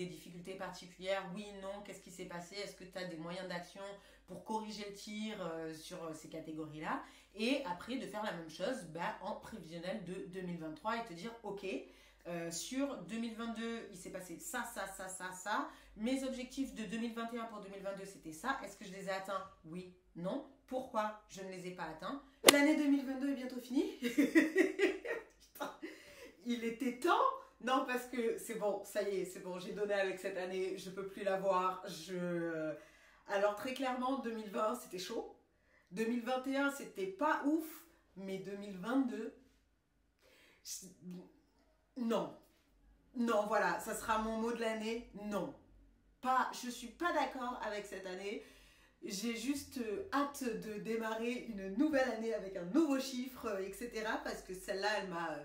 difficultés particulières? Oui, non, qu'est-ce qui s'est passé? Est-ce que tu as des moyens d'action pour corriger le tir sur ces catégories-là? Et après, de faire la même chose en prévisionnel de 2023 et te dire, ok, sur 2022, il s'est passé ça, ça, ça, ça, ça. Mes objectifs de 2021 pour 2022, c'était ça. Est-ce que je les ai atteints? Oui, non. Pourquoi je ne les ai pas atteints? L'année 2022 est bientôt finie. Putain, il était temps. Non, parce que c'est bon, ça y est, c'est bon, j'ai donné avec cette année, je peux plus la voir. Alors très clairement, 2020, c'était chaud. 2021, c'était pas ouf. Mais 2022, non. Non, voilà, ça sera mon mot de l'année. Non. Je suis pas d'accord avec cette année. J'ai juste hâte de démarrer une nouvelle année avec un nouveau chiffre, etc. Parce que celle-là, elle m'a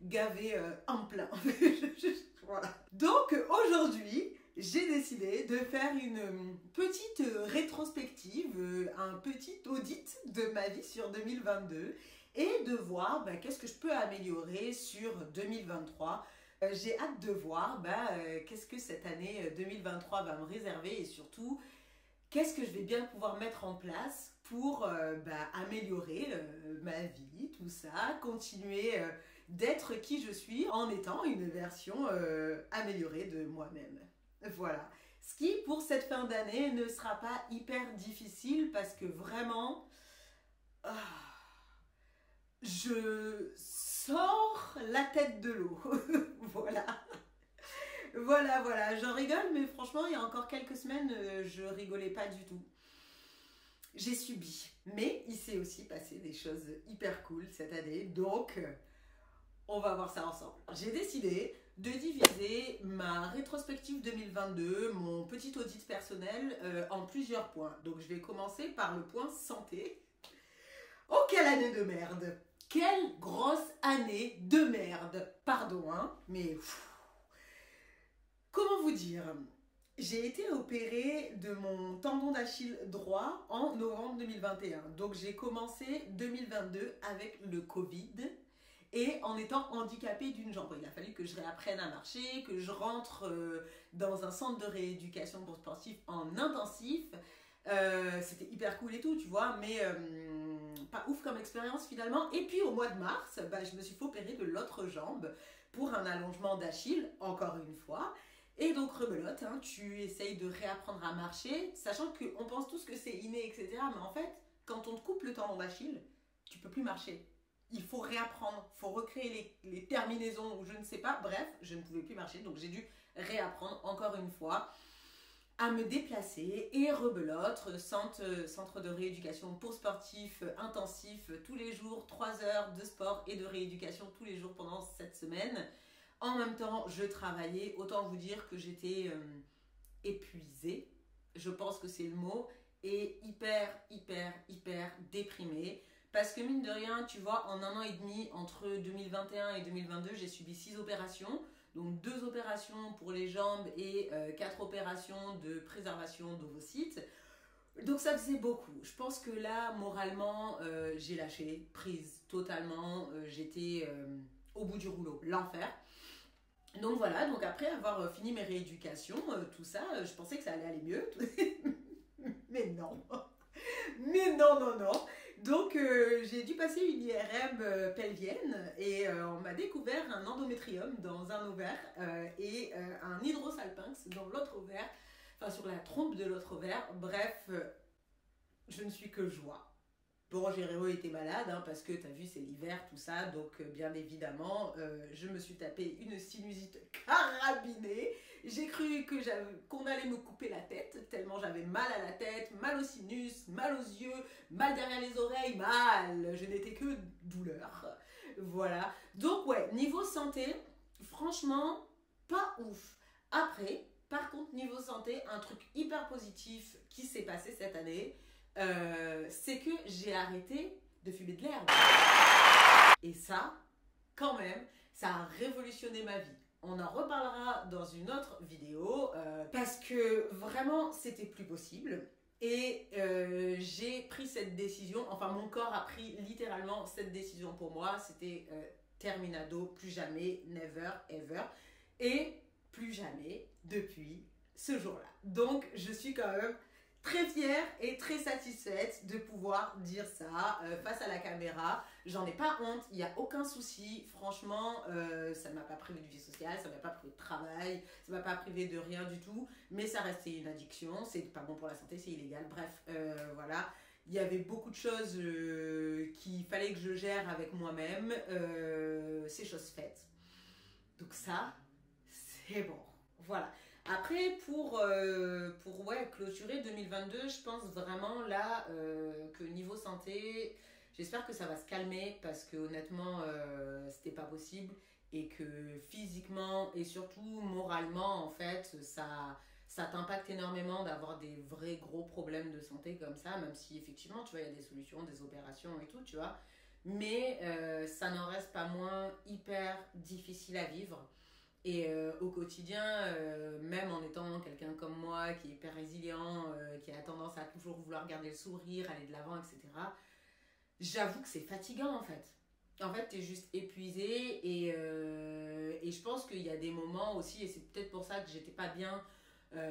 gavé en plein. Voilà. Donc aujourd'hui, j'ai décidé de faire une petite rétrospective, un petit audit de ma vie sur 2022 et de voir qu'est-ce que je peux améliorer sur 2023. J'ai hâte de voir qu'est-ce que cette année 2023 va me réserver et surtout qu'est-ce que je vais bien pouvoir mettre en place pour améliorer ma vie, tout ça, continuer d'être qui je suis en étant une version améliorée de moi-même. Voilà. Ce qui, pour cette fin d'année, ne sera pas hyper difficile parce que vraiment, je sors la tête de l'eau. Voilà. Voilà, j'en rigole, mais franchement, il y a encore quelques semaines, je rigolais pas du tout. J'ai subi, mais il s'est aussi passé des choses hyper cool cette année, donc on va voir ça ensemble. J'ai décidé de diviser ma rétrospective 2022, mon petit audit personnel, en plusieurs points. Donc je vais commencer par le point santé. Oh, quelle année de merde! Quelle grosse année de merde! Pardon, hein, mais... Comment vous dire? J'ai été opérée de mon tendon d'Achille droit en novembre 2021. Donc j'ai commencé 2022 avec le Covid et en étant handicapée d'une jambe. Il a fallu que je réapprenne à marcher, que je rentre dans un centre de rééducation pour sportifs en intensif. C'était hyper cool et tout, tu vois, mais pas ouf comme expérience finalement. Et puis au mois de mars, je me suis fait opérer de l'autre jambe pour un allongement d'Achille, encore une fois. Et donc rebelote, hein, tu essayes de réapprendre à marcher, sachant qu'on pense tous que c'est inné, etc. Mais en fait, quand on te coupe le tendon d'Achille, tu peux plus marcher. Il faut réapprendre, il faut recréer les terminaisons ou je ne sais pas. Bref, je ne pouvais plus marcher, donc j'ai dû réapprendre encore une fois à me déplacer et rebelote, centre de rééducation pour sportifs intensif tous les jours, 3 heures de sport et de rééducation tous les jours pendant 7 semaines. En même temps, je travaillais, autant vous dire que j'étais épuisée, je pense que c'est le mot, et hyper déprimée. Parce que mine de rien, tu vois, en 1 an et demi, entre 2021 et 2022, j'ai subi 6 opérations. Donc 2 opérations pour les jambes et 4 opérations de préservation d'ovocytes. Donc ça faisait beaucoup. Je pense que là, moralement, j'ai lâché prise totalement. J'étais au bout du rouleau, l'enfer. Donc voilà, donc après avoir fini mes rééducations, tout ça, je pensais que ça allait aller mieux. Mais non. Mais non. Donc j'ai dû passer une IRM pelvienne et on m'a découvert un endométrium dans un ovaire et un hydrosalpinx dans l'autre ovaire, enfin sur la trompe de l'autre ovaire. Bref, je ne suis que joie. Bon, Jéréo était malade, hein, parce que t'as vu, c'est l'hiver, tout ça, donc bien évidemment, je me suis tapé une sinusite carabinée. J'ai cru qu'on allait me couper la tête, tellement j'avais mal à la tête, mal au sinus, mal aux yeux, mal derrière les oreilles, mal. Je n'étais que douleur. Voilà. Donc ouais, niveau santé, franchement, pas ouf. Après, par contre, niveau santé, un truc hyper positif qui s'est passé cette année, c'est que j'ai arrêté de fumer de l'herbe. Et ça, quand même, ça a révolutionné ma vie. On en reparlera dans une autre vidéo parce que vraiment, c'était plus possible. Et j'ai pris cette décision, enfin mon corps a pris littéralement cette décision pour moi. C'était terminado, plus jamais, never, ever. Et plus jamais depuis ce jour-là. Donc, je suis quand même très fière et très satisfaite de pouvoir dire ça face à la caméra. J'en ai pas honte, il n'y a aucun souci. Franchement, ça ne m'a pas privé de vie sociale, ça ne m'a pas privé de travail, ça ne m'a pas privé de rien du tout. Mais ça restait une addiction, c'est pas bon pour la santé, c'est illégal. Bref, voilà. Il y avait beaucoup de choses qu'il fallait que je gère avec moi-même. C'est chose faite. Donc ça, c'est bon. Voilà. Après, pour clôturer 2022, je pense vraiment là que niveau santé, j'espère que ça va se calmer parce que honnêtement, c'était pas possible et que physiquement et surtout moralement, en fait, ça t'impacte énormément d'avoir des vrais gros problèmes de santé comme ça, même si effectivement, tu vois, il y a des solutions, des opérations et tout, tu vois. Mais ça n'en reste pas moins hyper difficile à vivre. Et au quotidien, même en étant quelqu'un comme moi qui est hyper résilient, qui a tendance à toujours vouloir garder le sourire, aller de l'avant, etc., j'avoue que c'est fatigant en fait. En fait, t'es juste épuisé et je pense qu'il y a des moments aussi, et c'est peut-être pour ça que j'étais pas bien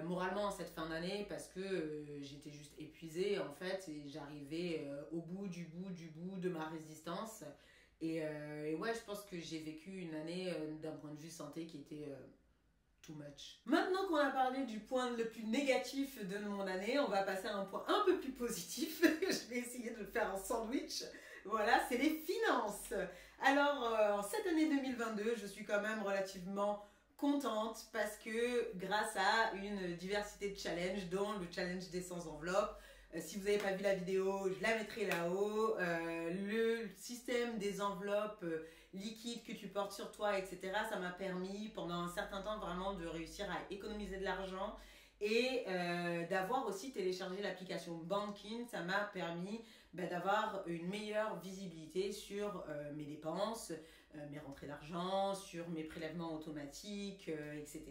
moralement en cette fin d'année parce que j'étais juste épuisée en fait et j'arrivais au bout de ma résistance. Et ouais, je pense que j'ai vécu une année d'un point de vue santé qui était too much. Maintenant qu'on a parlé du point le plus négatif de mon année, on va passer à un point un peu plus positif. Je vais essayer de le faire en sandwich. Voilà, c'est les finances. Alors, en cette année 2022, je suis quand même relativement contente parce que grâce à une diversité de challenges, dont le challenge des 100 enveloppes, si vous n'avez pas vu la vidéo, je la mettrai là-haut. Le système des enveloppes liquides que tu portes sur toi, etc. Ça m'a permis pendant un certain temps vraiment de réussir à économiser de l'argent et d'avoir aussi téléchargé l'application Bankin. Ça m'a permis d'avoir une meilleure visibilité sur mes dépenses, mes rentrées d'argent, sur mes prélèvements automatiques, etc.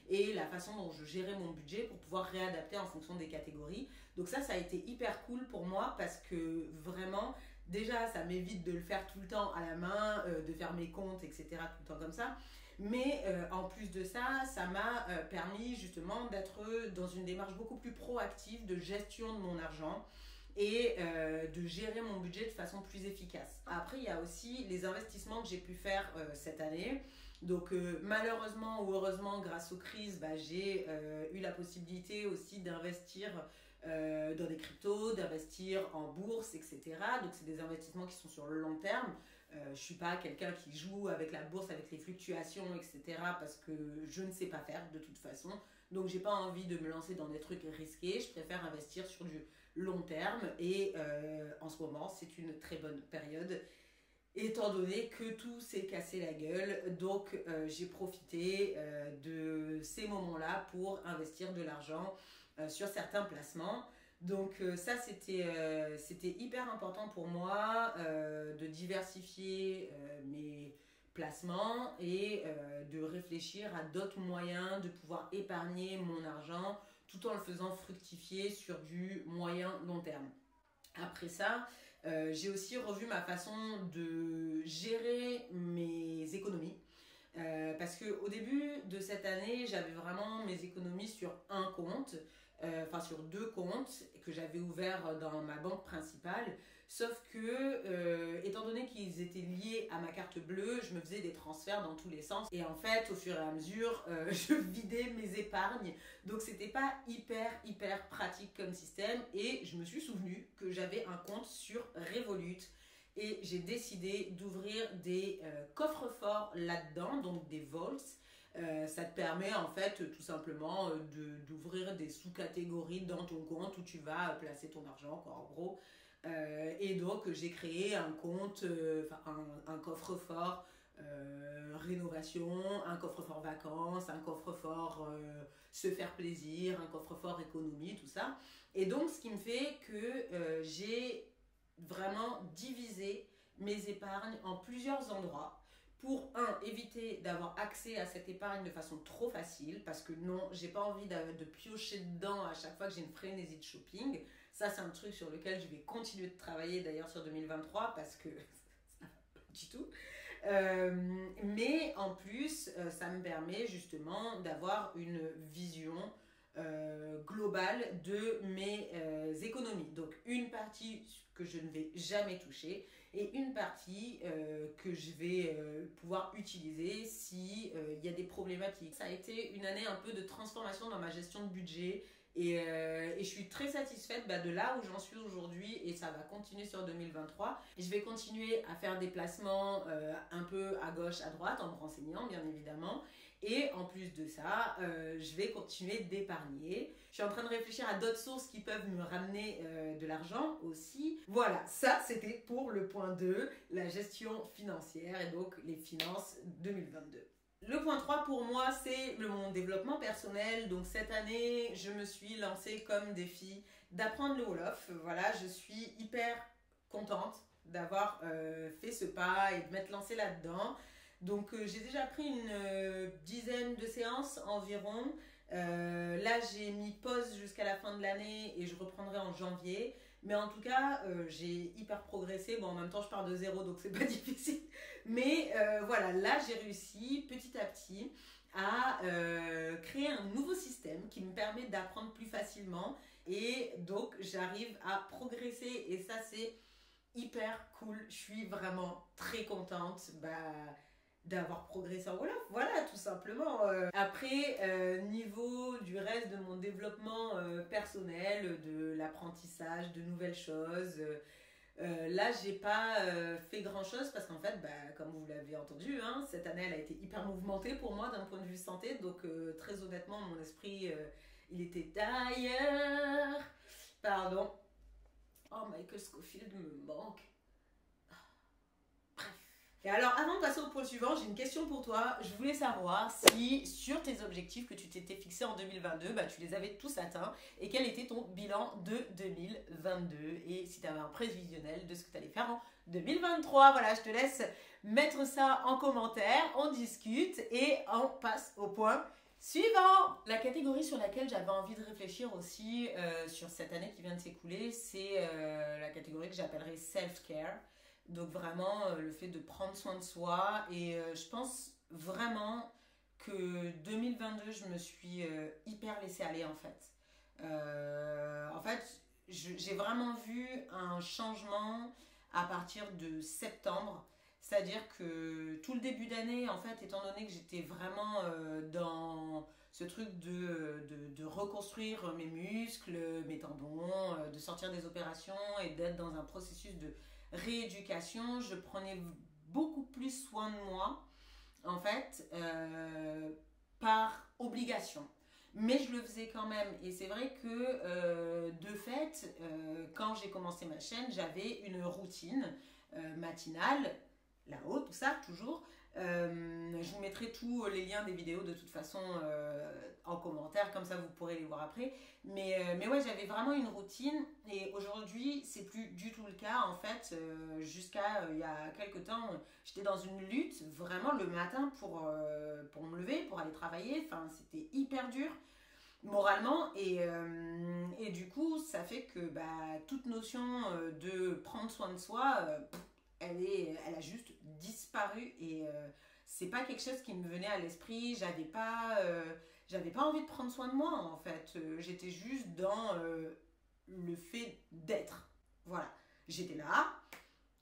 Et la façon dont je gérais mon budget pour pouvoir réadapter en fonction des catégories. Donc ça a été hyper cool pour moi parce que vraiment, déjà, ça m'évite de le faire tout le temps à la main, de faire mes comptes, etc. tout le temps comme ça. Mais en plus de ça, ça m'a permis justement d'être dans une démarche beaucoup plus proactive de gestion de mon argent et de gérer mon budget de façon plus efficace. Après, il y a aussi les investissements que j'ai pu faire cette année. Donc malheureusement ou heureusement, grâce aux crises, j'ai eu la possibilité aussi d'investir dans des cryptos, d'investir en bourse, etc. Donc c'est des investissements qui sont sur le long terme. Je ne suis pas quelqu'un qui joue avec la bourse, avec les fluctuations, etc. parce que je ne sais pas faire de toute façon. Donc j'ai pas envie de me lancer dans des trucs risqués. Je préfère investir sur du long terme et en ce moment c'est une très bonne période étant donné que tout s'est cassé la gueule. Donc j'ai profité de ces moments-là pour investir de l'argent sur certains placements. Donc ça c'était hyper important pour moi de diversifier mes placements et de réfléchir à d'autres moyens de pouvoir épargner mon argent tout en le faisant fructifier sur du moyen long terme. Après ça, j'ai aussi revu ma façon de gérer mes économies. Parce qu'au début de cette année, j'avais vraiment mes économies sur un compte, enfin sur deux comptes que j'avais ouverts dans ma banque principale. Sauf que, étant donné qu'ils étaient liés à ma carte bleue, je me faisais des transferts dans tous les sens. Et en fait, au fur et à mesure, je vidais mes épargnes. Donc, c'était pas hyper pratique comme système. Et je me suis souvenu que j'avais un compte sur Revolut. Et j'ai décidé d'ouvrir des coffres-forts là-dedans, donc des vaults. Ça te permet en fait tout simplement d'ouvrir des sous-catégories dans ton compte où tu vas placer ton argent, quoi, en gros. Et donc j'ai créé un compte, un coffre-fort rénovation, un coffre-fort vacances, un coffre-fort se faire plaisir, un coffre-fort économie, tout ça. Et donc ce qui me fait que j'ai vraiment divisé mes épargnes en plusieurs endroits pour, éviter d'avoir accès à cette épargne de façon trop facile, parce que non, j'ai pas envie de piocher dedans à chaque fois que j'ai une frénésie de shopping. Ça, c'est un truc sur lequel je vais continuer de travailler d'ailleurs sur 2023, parce que ça va pas du tout. Mais en plus, ça me permet justement d'avoir une vision globale de mes économies. Donc une partie que je ne vais jamais toucher et une partie que je vais pouvoir utiliser si il y a des problématiques. Ça a été une année un peu de transformation dans ma gestion de budget. Et je suis très satisfaite de là où j'en suis aujourd'hui et ça va continuer sur 2023. Je vais continuer à faire des placements un peu à gauche, à droite en me renseignant bien évidemment. Et en plus de ça, je vais continuer d'épargner. Je suis en train de réfléchir à d'autres sources qui peuvent me ramener de l'argent aussi. Voilà, ça c'était pour le point 2, la gestion financière et donc les finances 2022. Le point 3 pour moi, c'est mon développement personnel. Donc cette année, je me suis lancée comme défi d'apprendre le Wolof. Voilà, je suis hyper contente d'avoir fait ce pas et de m'être lancée là-dedans. Donc j'ai déjà pris une dizaine de séances environ. Là, j'ai mis pause jusqu'à la fin de l'année et je reprendrai en janvier. Mais en tout cas, j'ai hyper progressé. Bon, en même temps, je pars de zéro, donc c'est pas difficile. Mais voilà, là, j'ai réussi petit à petit à créer un nouveau système qui me permet d'apprendre plus facilement. Et donc, j'arrive à progresser. Et ça, c'est hyper cool. Je suis vraiment très contente d'avoir progressé en Wolof. Voilà, tout simplement. Après, niveau du reste de mon développement personnel, de l'apprentissage, de nouvelles choses, là, j'ai pas fait grand chose parce qu'en fait, comme vous l'avez entendu, hein, cette année, elle a été hyper mouvementée pour moi d'un point de vue santé. Donc, très honnêtement, mon esprit, il était ailleurs. Pardon. Oh, Michael Scofield me manque. Et alors, avant de passer au point suivant, j'ai une question pour toi. Je voulais savoir si, sur tes objectifs que tu t'étais fixés en 2022, tu les avais tous atteints et quel était ton bilan de 2022 et si tu avais un prévisionnel de ce que tu allais faire en 2023. Voilà, je te laisse mettre ça en commentaire, on discute et on passe au point suivant. La catégorie sur laquelle j'avais envie de réfléchir aussi sur cette année qui vient de s'écouler, c'est la catégorie que j'appellerais self-care. Donc vraiment le fait de prendre soin de soi et je pense vraiment que 2022 je me suis hyper laissée aller en fait. En fait j'ai vraiment vu un changement à partir de septembre. C'est-à-dire que tout le début d'année, en fait, étant donné que j'étais vraiment dans ce truc de reconstruire mes muscles, mes tendons, de sortir des opérations et d'être dans un processus de rééducation, je prenais beaucoup plus soin de moi, en fait, par obligation. Mais je le faisais quand même. Et c'est vrai que, de fait, quand j'ai commencé ma chaîne, j'avais une routine matinale, là-haut, tout ça, toujours. Je vous mettrai tous les liens des vidéos de toute façon en commentaire, comme ça vous pourrez les voir après. Mais ouais, j'avais vraiment une routine et aujourd'hui, c'est plus du tout le cas. En fait, jusqu'à il y a quelques temps, j'étais dans une lutte vraiment le matin pour me lever, pour aller travailler. Enfin, c'était hyper dur moralement et du coup, ça fait que toute notion de prendre soin de soi, elle a juste disparu et c'est pas quelque chose qui me venait à l'esprit. J'avais pas envie de prendre soin de moi en fait. J'étais juste dans le fait d'être. Voilà, j'étais là,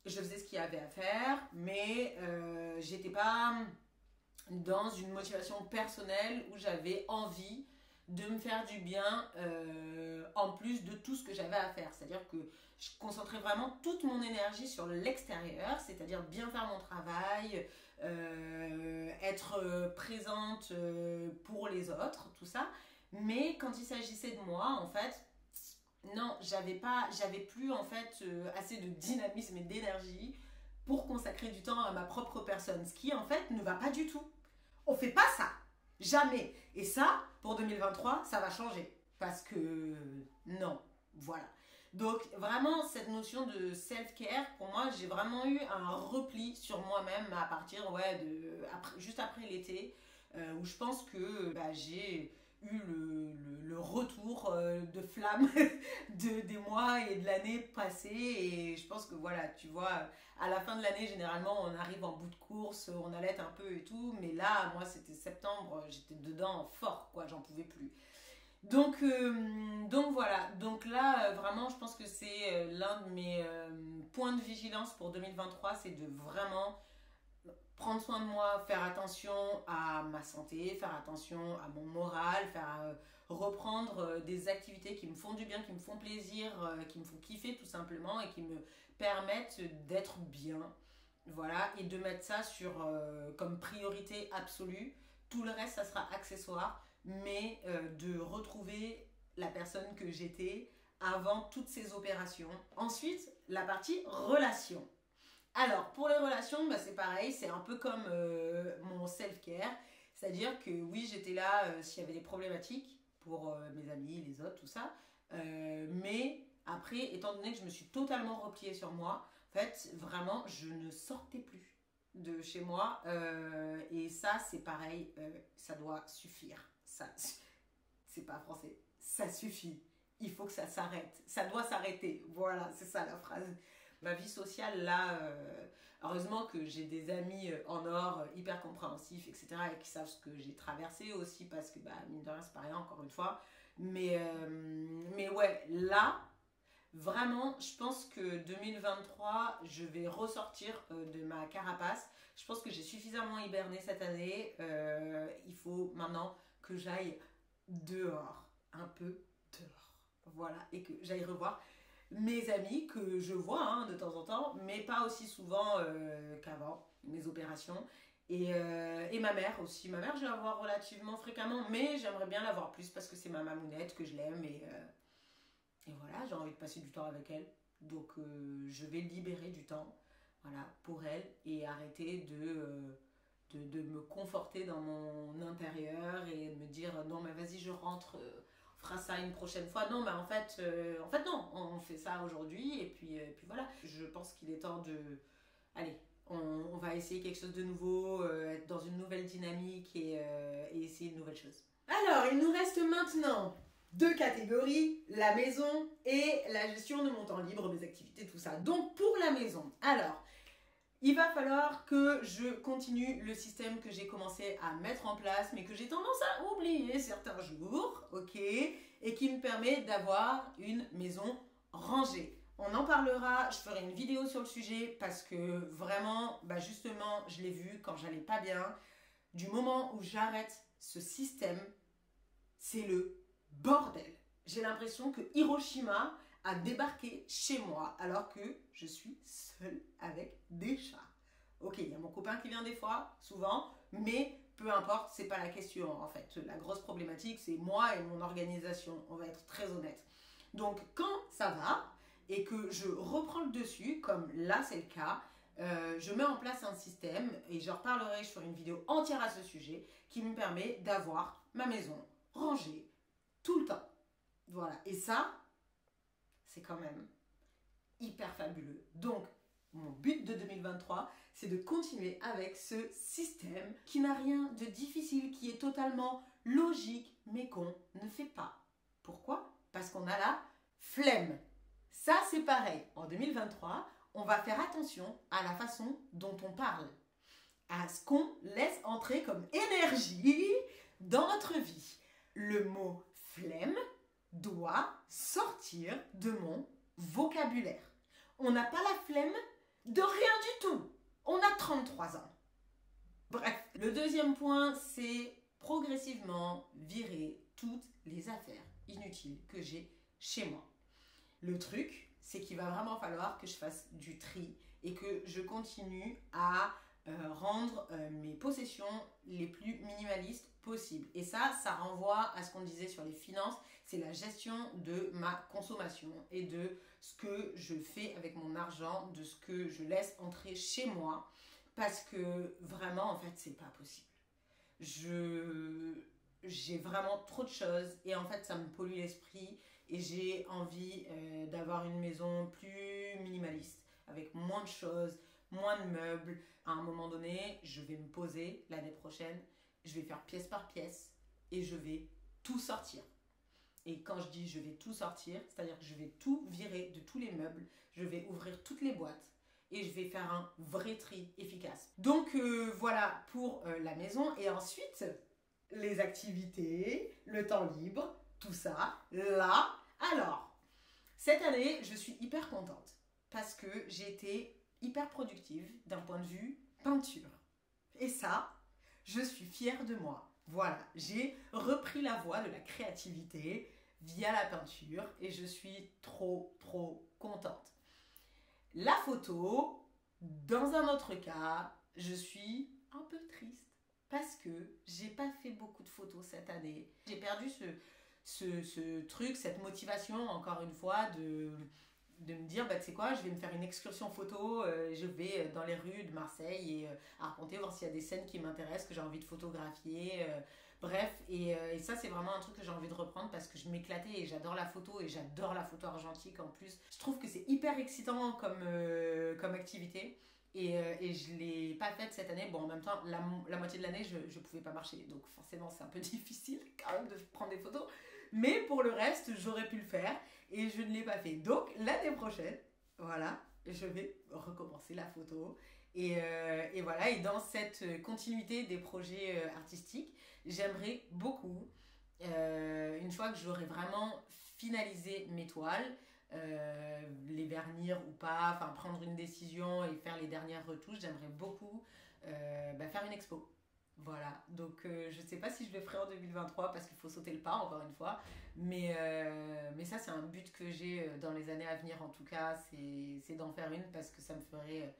je faisais ce qu'il y avait à faire, mais j'étais pas dans une motivation personnelle où j'avais envie de me faire du bien en plus de tout ce que j'avais à faire. C'est-à-dire que je concentrais vraiment toute mon énergie sur l'extérieur, c'est-à-dire bien faire mon travail, être présente pour les autres, tout ça. Mais quand il s'agissait de moi, en fait, non, j'avais plus en fait assez de dynamisme et d'énergie pour consacrer du temps à ma propre personne, ce qui en fait ne va pas du tout. On fait pas ça. Jamais. Et ça, pour 2023, ça va changer. Parce que non. Voilà. Donc, vraiment, cette notion de self-care, pour moi, j'ai vraiment eu un repli sur moi-même à partir, juste après l'été, où je pense que j'ai eu le le retour de flamme des mois et de l'année passée. Et je pense que voilà, tu vois, à la fin de l'année, généralement, on arrive en bout de course, on allait un peu et tout. Mais là, moi, c'était septembre, j'étais dedans fort, quoi, j'en pouvais plus. Donc voilà, donc là vraiment je pense que c'est l'un de mes points de vigilance pour 2023, c'est de vraiment prendre soin de moi, faire attention à ma santé, faire attention à mon moral, faire reprendre des activités qui me font du bien, qui me font plaisir, qui me font kiffer tout simplement et qui me permettent d'être bien. Voilà, et de mettre ça comme priorité absolue. Tout le reste, ça sera accessoire, mais de retrouver la personne que j'étais avant toutes ces opérations. Ensuite, la partie relation. Alors, pour les relations, bah, c'est pareil, c'est un peu comme mon self-care. C'est-à-dire que oui, j'étais là s'il y avait des problématiques pour mes amis, les autres, tout ça. Mais après, étant donné que je me suis totalement repliée sur moi, en fait, vraiment, je ne sortais plus de chez moi. Et ça, c'est pareil, ça doit suffire. Ça, c'est pas français. Ça suffit. Il faut que ça s'arrête. Ça doit s'arrêter. Voilà, c'est ça la phrase. Ma vie sociale, là, heureusement que j'ai des amis en or, hyper compréhensifs, etc. et qui savent ce que j'ai traversé aussi, parce que, bah, mine de rien, c'est pas rien, encore une fois. Mais ouais, là, vraiment, je pense que 2023, je vais ressortir de ma carapace. Je pense que j'ai suffisamment hiberné cette année. Il faut maintenant que j'aille dehors, un peu dehors. Voilà, et que j'aille revoir mes amis que je vois hein, de temps en temps, mais pas aussi souvent qu'avant, mes opérations. Et ma mère aussi. Ma mère, je la vois relativement fréquemment, mais j'aimerais bien la voir plus parce que c'est ma mamounette, que je l'aime. Et voilà, j'ai envie de passer du temps avec elle. Donc je vais libérer du temps voilà, pour elle et arrêter de me conforter dans mon intérieur et de me dire non mais vas-y je rentre, on fera ça une prochaine fois. Non, bah en fait non, on fait ça aujourd'hui et puis voilà. Je pense qu'il est temps de... Allez, on va essayer quelque chose de nouveau, être dans une nouvelle dynamique et essayer de nouvelles choses. Alors, il nous reste maintenant deux catégories, la maison et la gestion de mon temps libre, mes activités, tout ça. Donc pour la maison, alors, il va falloir que je continue le système que j'ai commencé à mettre en place, mais que j'ai tendance à oublier certains jours, ok, et qui me permet d'avoir une maison rangée. On en parlera, je ferai une vidéo sur le sujet parce que vraiment, bah justement, je l'ai vu quand j'allais pas bien. Du moment où j'arrête ce système, c'est le bordel. J'ai l'impression que Hiroshima a débarqué chez moi alors que je suis seule avec des chats. Ok, il y a mon copain qui vient des fois, souvent, mais peu importe, c'est pas la question en fait. La grosse problématique, c'est moi et mon organisation, on va être très honnête. Donc quand ça va et que je reprends le dessus, comme là c'est le cas, je mets en place un système et je reparlerai sur une vidéo entière à ce sujet qui me permet d'avoir ma maison rangée tout le temps. Voilà, et ça, c'est quand même hyper fabuleux. Donc, mon but de 2023, c'est de continuer avec ce système qui n'a rien de difficile, qui est totalement logique, mais qu'on ne fait pas. Pourquoi? Parce qu'on a la flemme. Ça, c'est pareil. En 2023, on va faire attention à la façon dont on parle, à ce qu'on laisse entrer comme énergie dans notre vie. Le mot flemme doit sortir de mon vocabulaire. On n'a pas la flemme de rien du tout. On a 33 ans. Bref, le deuxième point, c'est progressivement virer toutes les affaires inutiles que j'ai chez moi. Le truc, c'est qu'il va vraiment falloir que je fasse du tri et que je continue à rendre mes possessions les plus minimalistes possibles. Et ça renvoie à ce qu'on disait sur les finances, c'est la gestion de ma consommation et de ce que je fais avec mon argent, de ce que je laisse entrer chez moi, parce que vraiment, en fait, c'est pas possible. J'ai vraiment trop de choses et en fait, ça me pollue l'esprit et j'ai envie d'avoir une maison plus minimaliste, avec moins de choses, moins de meubles. À un moment donné, je vais me poser l'année prochaine, je vais faire pièce par pièce et je vais tout sortir. Et quand je dis je vais tout sortir, c'est-à-dire que je vais tout virer de tous les meubles, je vais ouvrir toutes les boîtes et je vais faire un vrai tri efficace. Donc voilà pour la maison. Et ensuite, les activités, le temps libre, tout ça, là. Alors, cette année, je suis hyper contente parce que j'ai été hyper productive d'un point de vue peinture. Et ça, je suis fière de moi. Voilà, j'ai repris la voie de la créativité via la peinture et je suis trop contente. La photo, dans un autre cas, je suis un peu triste parce que j'ai pas fait beaucoup de photos cette année. J'ai perdu ce truc, cette motivation, encore une fois, de me dire, bah, tu sais quoi, je vais me faire une excursion photo, je vais dans les rues de Marseille et arpenter, voir s'il y a des scènes qui m'intéressent, que j'ai envie de photographier. Bref, et ça c'est vraiment un truc que j'ai envie de reprendre parce que je m'éclatais et j'adore la photo et j'adore la photo argentique en plus. Je trouve que c'est hyper excitant comme activité. Et je ne l'ai pas faite cette année. Bon, en même temps, la moitié de l'année, je ne pouvais pas marcher. Donc forcément, c'est un peu difficile quand même de prendre des photos. Mais pour le reste, j'aurais pu le faire et je ne l'ai pas fait. Donc l'année prochaine, voilà, je vais recommencer la photo. Et voilà, et dans cette continuité des projets artistiques, j'aimerais beaucoup, une fois que j'aurai vraiment finalisé mes toiles, les vernir ou pas, enfin prendre une décision et faire les dernières retouches, j'aimerais beaucoup faire une expo. Voilà, donc je ne sais pas si je le ferai en 2023 parce qu'il faut sauter le pas encore une fois, mais ça c'est un but que j'ai dans les années à venir en tout cas, c'est d'en faire une parce que ça me ferait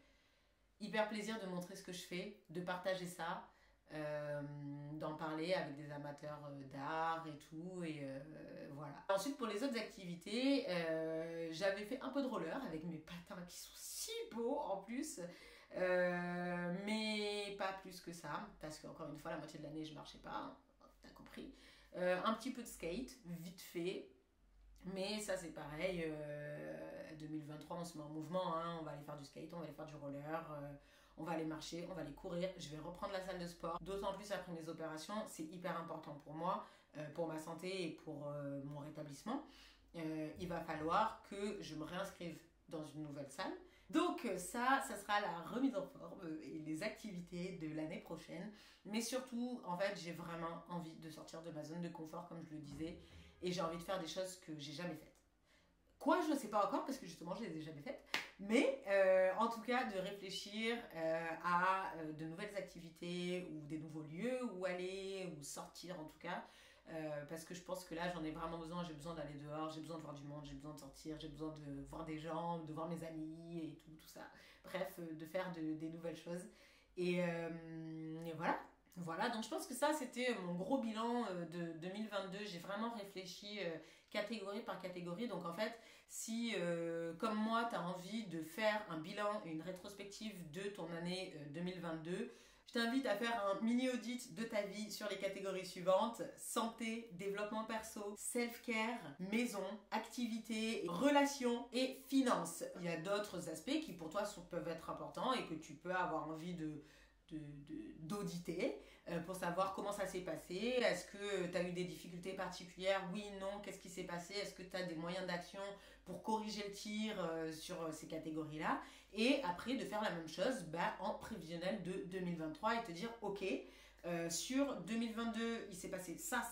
hyper plaisir de montrer ce que je fais, de partager ça, d'en parler avec des amateurs d'art et tout, et voilà. Ensuite pour les autres activités, j'avais fait un peu de roller avec mes patins qui sont si beaux en plus, mais pas plus que ça, parce qu'encore une fois la moitié de l'année je marchais pas, hein, t'as compris. Un petit peu de skate, vite fait. Mais ça c'est pareil, 2023 on se met en mouvement, hein, on va aller faire du skate, on va aller faire du roller, on va aller marcher, on va aller courir, je vais reprendre la salle de sport. D'autant plus après mes opérations, c'est hyper important pour moi, pour ma santé et pour mon rétablissement. Il va falloir que je me réinscrive dans une nouvelle salle. Donc ça sera la remise en forme et les activités de l'année prochaine. Mais surtout, en fait, j'ai vraiment envie de sortir de ma zone de confort, comme je le disais. Et j'ai envie de faire des choses que j'ai jamais faites. Quoi, je ne sais pas encore parce que justement je les ai jamais faites. Mais en tout cas de réfléchir à de nouvelles activités ou des nouveaux lieux où aller ou sortir en tout cas. Parce que je pense que là j'en ai vraiment besoin, j'ai besoin d'aller dehors, j'ai besoin de voir du monde, j'ai besoin de sortir, j'ai besoin de voir des gens, de voir mes amis et tout ça. Bref, de faire des nouvelles choses. Et voilà. Voilà, donc je pense que ça c'était mon gros bilan de 2022. J'ai vraiment réfléchi catégorie par catégorie. Donc en fait, si comme moi tu as envie de faire un bilan et une rétrospective de ton année 2022, je t'invite à faire un mini audit de ta vie sur les catégories suivantes: santé, développement perso, self-care, maison, activité, relations et finances. Il y a d'autres aspects qui pour toi peuvent être importants et que tu peux avoir envie d'auditer pour savoir comment ça s'est passé. Est-ce que tu as eu des difficultés particulières? Oui, non, qu'est-ce qui s'est passé? Est-ce que tu as des moyens d'action pour corriger le tir sur ces catégories-là? Et après, de faire la même chose en prévisionnel de 2023 et te dire, ok, sur 2022, il s'est passé ça.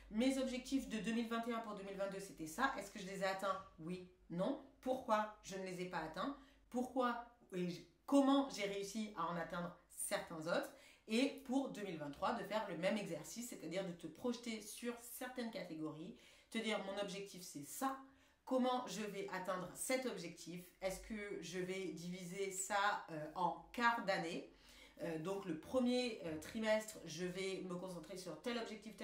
Mes objectifs de 2021 pour 2022, c'était ça. Est-ce que je les ai atteints? Oui, non. Pourquoi je ne les ai pas atteints? Pourquoi et comment j'ai réussi à en atteindre certains autres? Et pour 2023, de faire le même exercice, c'est-à-dire de te projeter sur certaines catégories, te dire mon objectif c'est ça, comment je vais atteindre cet objectif, est-ce que je vais diviser ça en quarts d'année, donc le premier trimestre, je vais me concentrer sur tel objectif,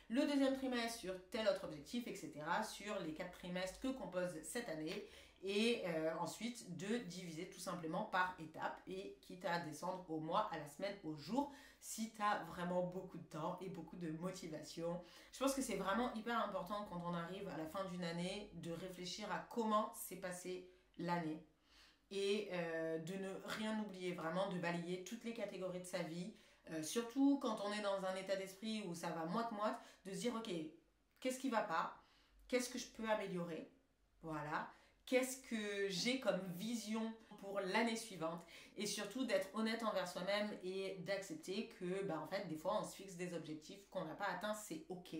le deuxième trimestre sur tel autre objectif, etc. sur les 4 trimestres que compose cette année. Et ensuite de diviser tout simplement par étapes et quitte à descendre au mois, à la semaine, au jour si tu as vraiment beaucoup de temps et beaucoup de motivation. Je pense que c'est vraiment hyper important quand on arrive à la fin d'une année de réfléchir à comment s'est passée l'année et de ne rien oublier, vraiment de balayer toutes les catégories de sa vie, Surtout quand on est dans un état d'esprit où ça va moite-moite, de se dire ok, qu'est-ce qui va pas? Qu'est-ce que je peux améliorer? Voilà. Qu'est-ce que j'ai comme vision pour l'année suivante? Et surtout d'être honnête envers soi-même et d'accepter que en fait des fois on se fixe des objectifs qu'on n'a pas atteints, c'est ok.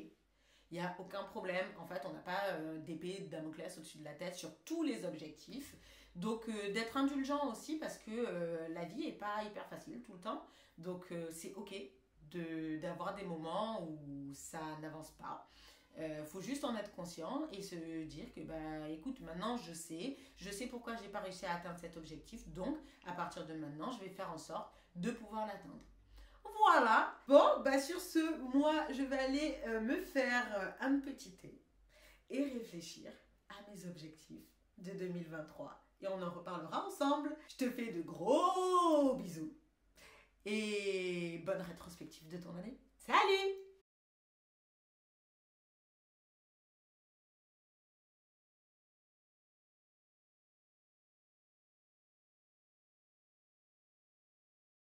Il n'y a aucun problème. En fait, on n'a pas d'épée de Damoclès au-dessus de la tête sur tous les objectifs. Donc, d'être indulgent aussi parce que la vie n'est pas hyper facile tout le temps. Donc, c'est OK d'avoir des moments où ça n'avance pas. Faut juste en être conscient et se dire que écoute, maintenant je sais pourquoi j'ai pas réussi à atteindre cet objectif, donc à partir de maintenant je vais faire en sorte de pouvoir l'atteindre. Voilà. Bon, sur ce, moi, je vais aller me faire un petit thé et réfléchir à mes objectifs de 2023. Et on en reparlera ensemble. Je te fais de gros bisous et bonne rétrospective de ton année. Salut!